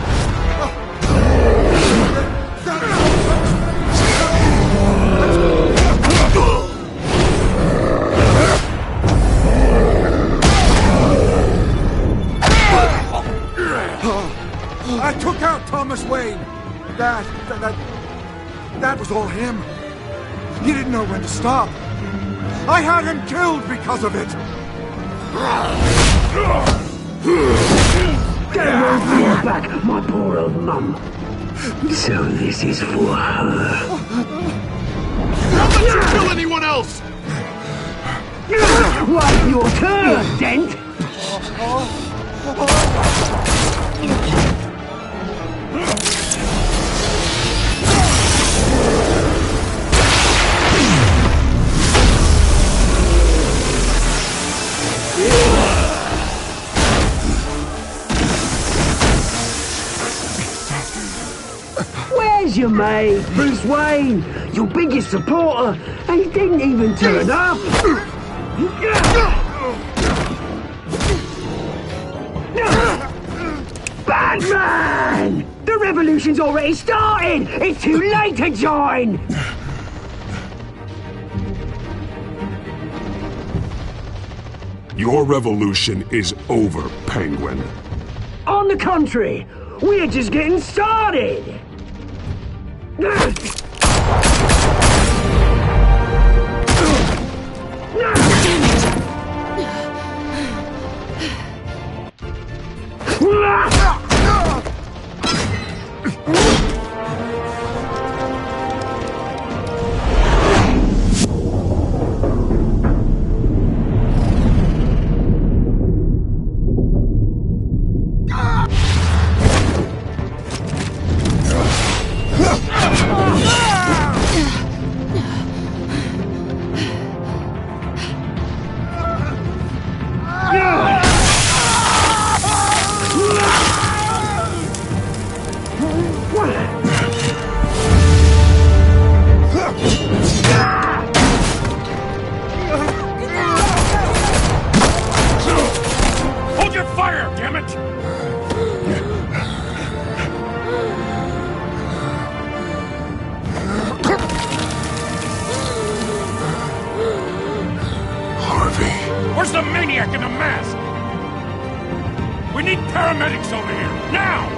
I took out Thomas Wayne. That was all him. He didn't know when to stop. I had him killed because of it. Get away from your back, my poor old mum. So this is for her. Don't let you kill anyone else! What's your turn, Dent? Where's your mate, Bruce Wayne? Your biggest supporter, and he didn't even turn up. Batman! The revolution's already started! It's too late to join! Your revolution is over, Penguin. On the contrary, we're just getting started! fire, damn it! Harvey. Where's the maniac in the mask? We need paramedics over here, now!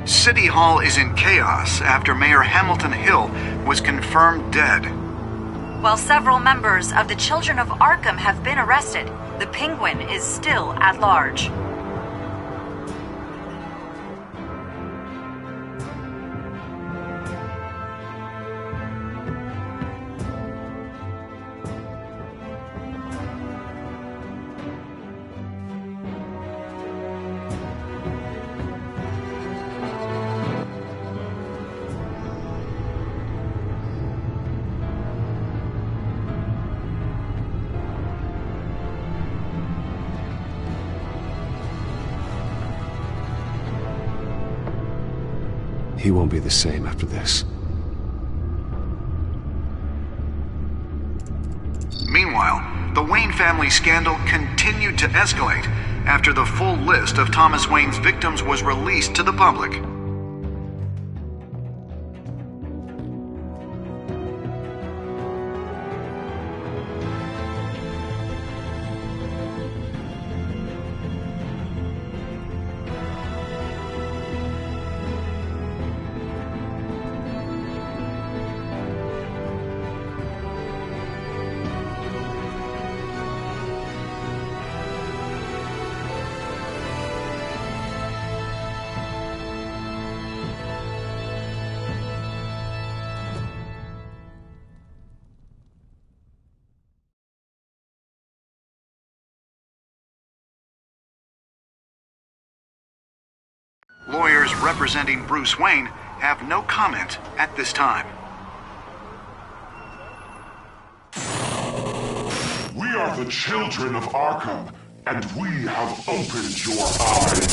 City Hall is in chaos after Mayor Hamilton Hill was confirmed dead. While several members of the Children of Arkham have been arrested, the Penguin is still at large. He won't be the same after this. Meanwhile, the Wayne family scandal continued to escalate after the full list of Thomas Wayne's victims was released to the public. Lawyers representing Bruce Wayne have no comment at this time. We are the children of Arkham, and we have opened your eyes.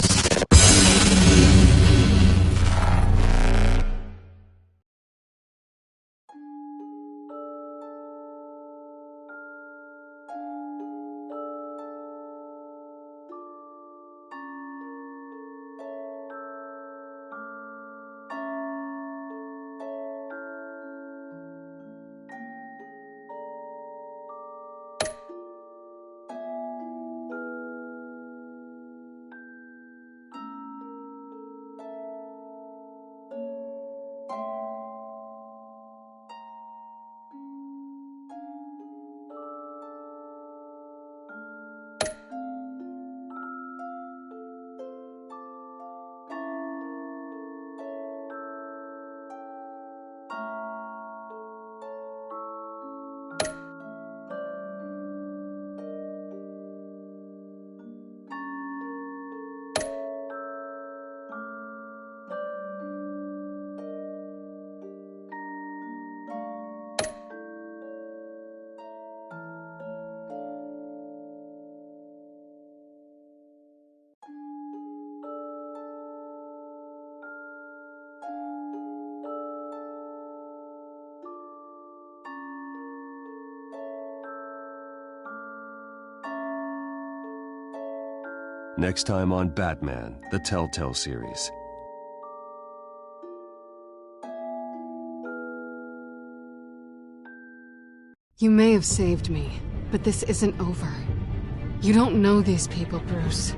Next time on Batman, the Telltale series. You may have saved me, but this isn't over. You don't know these people, Bruce.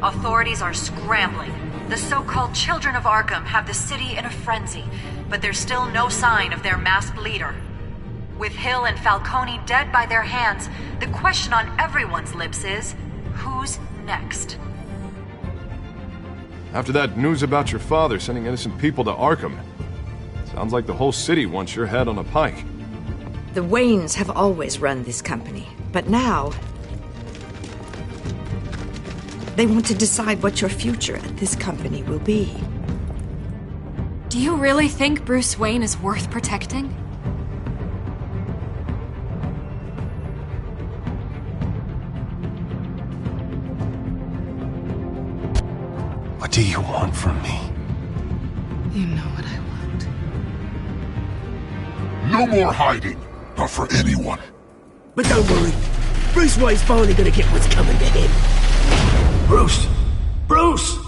Authorities are scrambling. The so-called Children of Arkham have the city in a frenzy, but there's still no sign of their masked leader. With Hill and Falcone dead by their hands, the question on everyone's lips is, who's next? After that news about your father sending innocent people to Arkham, sounds like the whole city wants your head on a pike. The Waynes have always run this company, but now they want to decide what your future at this company will be. Do you really think Bruce Wayne is worth protecting? What do you want from me? You know what I want. No more hiding, not for anyone. But don't worry, Bruce Wayne's finally gonna get what's coming to him. Bruce! Bruce!